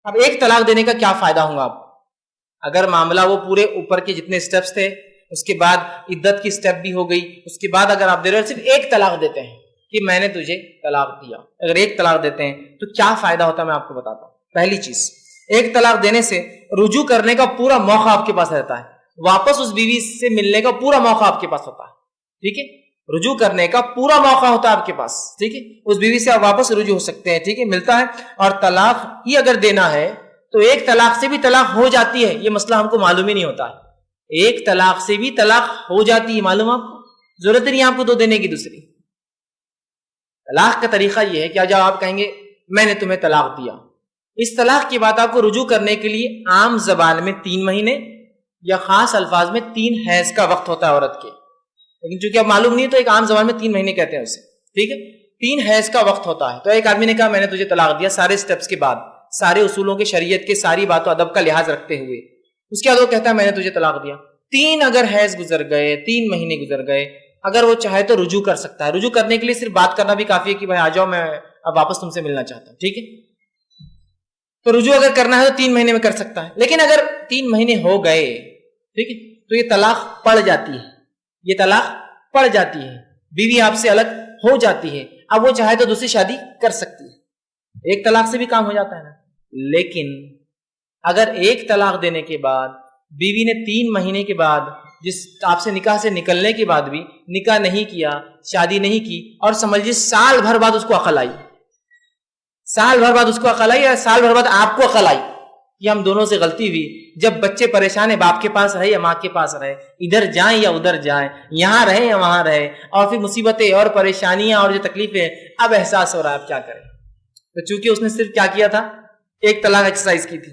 اب ایک طلاق دینے کا کیا فائدہ ہوگا آپ؟ اگر معاملہ وہ پورے اوپر کے جتنے سٹیپس تھے، اس کے بعد عدت کی سٹیپ بھی ہو گئی، اس کے بعد اگر آپ دے رہے ہو صرف ایک طلاق دیتے ہیں کہ میں نے تجھے طلاق دیا، اگر ایک طلاق دیتے ہیں تو کیا فائدہ ہوتا ہے میں آپ کو بتاتا ہوں۔ پہلی چیز، ایک طلاق دینے سے رجوع کرنے کا پورا موقع آپ کے پاس رہتا ہے، واپس اس بیوی سے ملنے کا پورا موقع آپ کے پاس ہوتا ہے، ٹھیک ہے، رجوع کرنے کا پورا موقع ہوتا ہے آپ کے پاس، ٹھیک ہے، اس بیوی سے آپ واپس رجوع ہو سکتے ہیں، ٹھیک ہے، ملتا ہے۔ اور طلاق ہی اگر دینا ہے تو ایک طلاق سے بھی طلاق ہو جاتی ہے، یہ مسئلہ ہم کو معلوم ہی نہیں ہوتا ہے، ایک طلاق سے بھی طلاق ہو جاتی ہے، معلوم آپ کو، ضرورت نہیں آپ کو دو دینے کی دوسری۔ طلاق کا طریقہ یہ ہے کہ جب آپ کہیں گے میں نے تمہیں طلاق دیا، اس طلاق کی بات آپ کو رجوع کرنے کے لیے عام زبان میں 3 مہینے یا خاص الفاظ میں 3 حیض کا وقت ہوتا ہے عورت کے، لیکن چونکہ اب معلوم نہیں تو ایک عام زبان میں 3 مہینے کہتے ہیں اسے، ٹھیک ہے، 3 حیض کا وقت ہوتا ہے۔ تو ایک آدمی نے کہا میں نے تجھے طلاق دیا، سارے سٹیپس کے بعد، سارے اصولوں کے، شریعت کے ساری باتوں ادب کا لحاظ رکھتے ہوئے، اس کے بعد وہ کہتا ہے میں نے تجھے طلاق دیا، 3 اگر حیض گزر گئے، 3 مہینے گزر گئے، اگر وہ چاہے تو رجوع کر سکتا ہے۔ رجوع کرنے کے لیے صرف بات کرنا بھی کافی ہے کہ بھائی آ جاؤ میں اب واپس تم سے ملنا چاہتا ہوں، ٹھیک ہے، تو رجوع اگر کرنا ہے تو 3 مہینے میں کر سکتا ہے۔ لیکن اگر 3 مہینے ہو گئے، ٹھیک ہے، تو یہ طلاق پڑ جاتی ہے، یہ طلاق پڑ جاتی ہے، بیوی آپ سے الگ ہو جاتی ہے، اب وہ چاہے تو دوسری شادی کر سکتی ہے، ایک طلاق سے بھی کام ہو جاتا ہے نا۔ لیکن اگر ایک طلاق دینے کے بعد بیوی نے 3 مہینے کے بعد جس آپ سے نکاح سے نکلنے کے بعد بھی نکاح نہیں کیا، شادی نہیں کی، اور سمجھیے سال بھر بعد اس کو عقل آئی، سال بھر بعد اس کو عقل آئی، یا سال بھر بعد آپ کو عقل آئی کہ ہم دونوں سے غلطی ہوئی، جب بچے پریشان ہیں باپ کے پاس رہے یا ماں کے پاس رہے، ادھر جائیں یا ادھر جائیں، یہاں رہے یا وہاں رہے، اور پھر مصیبتیں اور پریشانیاں اور جو تکلیفیں، اب احساس ہو رہا ہے اب کیا کریں۔ تو چونکہ اس نے صرف کیا کیا تھا، ایک طلاق ایکسرسائز کی تھی،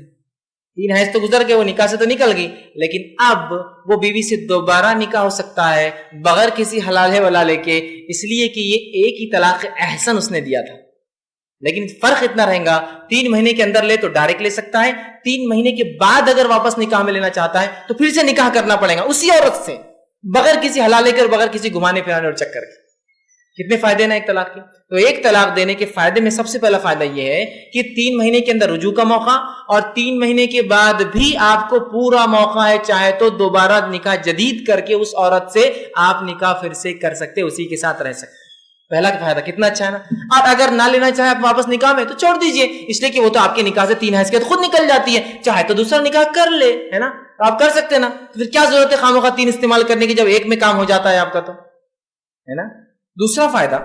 3 حیض تو گزر گئے، وہ نکاح سے تو نکل گئی، لیکن اب وہ بیوی سے دوبارہ نکاح ہو سکتا ہے بغیر کسی حلال ولالے کے، اس لیے کہ یہ ایک ہی طلاق احسن اس نے دیا تھا۔ لیکن فرق اتنا رہے گا، 3 مہینے کے اندر لے تو ڈائریکٹ لے سکتا ہے، 3 مہینے کے بعد اگر واپس نکاح میں لینا چاہتا ہے تو پھر سے نکاح کرنا پڑے گا اسی عورت سے، بغیر کسی حلالے کے اور بغیر کسی گھمانے پھرانے اور چکر کے۔ کتنے فائدے نا ایک طلاق کے؟ تو ایک طلاق دینے کے فائدے میں سب سے پہلا فائدہ یہ ہے کہ 3 مہینے کے اندر رجوع کا موقع، اور 3 مہینے کے بعد بھی آپ کو پورا موقع ہے، چاہے تو دوبارہ نکاح جدید کر کے اس عورت سے آپ نکاح پھر سے کر سکتے، اسی کے ساتھ رہ سکتے۔ پہلا فائدہ کتنا اچھا ہے نا۔ اور اگر نہ لینا چاہے آپ واپس نکاح میں تو چھوڑ دیجئے، اس لیے کہ وہ تو آپ کے نکاح سے 3 حیض کے تو خود نکل جاتی ہے، چاہے تو دوسرا نکاح کر لے، ہے نا، آپ کر سکتے نا، تو پھر کیا ضرورت ہے خواہ 3 استعمال کرنے کی جب ایک میں کام ہو جاتا ہے آپ کا، تو ہے نا۔ دوسرا فائدہ،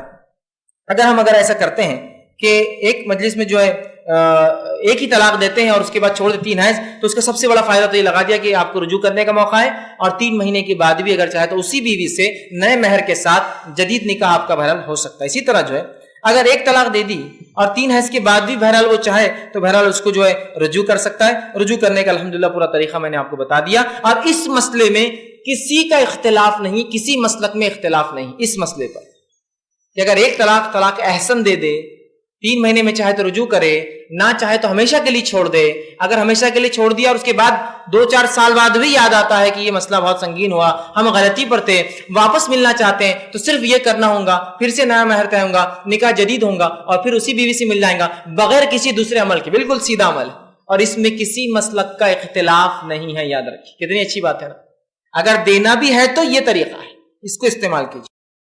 اگر ایسا کرتے ہیں کہ ایک مجلس میں جو ہے ایک ہی طلاق دیتے ہیں اور اس کے بعد چھوڑ دے 3 حیض، تو اس کا سب سے بڑا فائدہ تو یہ لگا دیا کہ آپ کو رجوع کرنے کا موقع ہے، اور 3 مہینے کے بعد بھی اگر چاہے تو اسی بیوی سے نئے مہر کے ساتھ جدید نکاح آپ کا بہرحال ہو سکتا ہے۔ اسی طرح جو ہے اگر ایک طلاق دے دی اور 3 حیض کے بعد بھی بہرحال وہ چاہے تو بہرحال اس کو جو ہے رجوع کر سکتا ہے۔ رجوع کرنے کا الحمدللہ پورا طریقہ میں نے آپ کو بتا دیا، اور اس مسئلے میں کسی کا اختلاف نہیں، کسی مسلک میں اختلاف نہیں اس مسئلے پر کہ اگر ایک طلاق احسن دے دے، 3 مہینے میں چاہے تو رجوع کرے، نہ چاہے تو ہمیشہ کے لیے چھوڑ دے۔ اگر ہمیشہ کے لیے چھوڑ دیا اور اس کے بعد 2-4 سال بعد بھی یاد آتا ہے کہ یہ مسئلہ بہت سنگین ہوا، ہم غلطی پر تھے، واپس ملنا چاہتے ہیں، تو صرف یہ کرنا ہوگا، پھر سے نیا مہر طے ہوگا، نکاح جدید ہوگا، اور پھر اسی بیوی سے مل جائیں گا بغیر کسی دوسرے عمل کے، بالکل سیدھا عمل ہے، اور اس میں کسی مسلک کا اختلاف نہیں ہے، یاد رکھیے۔ کتنی اچھی بات ہے نا۔ اگر دینا بھی ہے تو یہ طریقہ ہے، اس کو استعمال کیجیے۔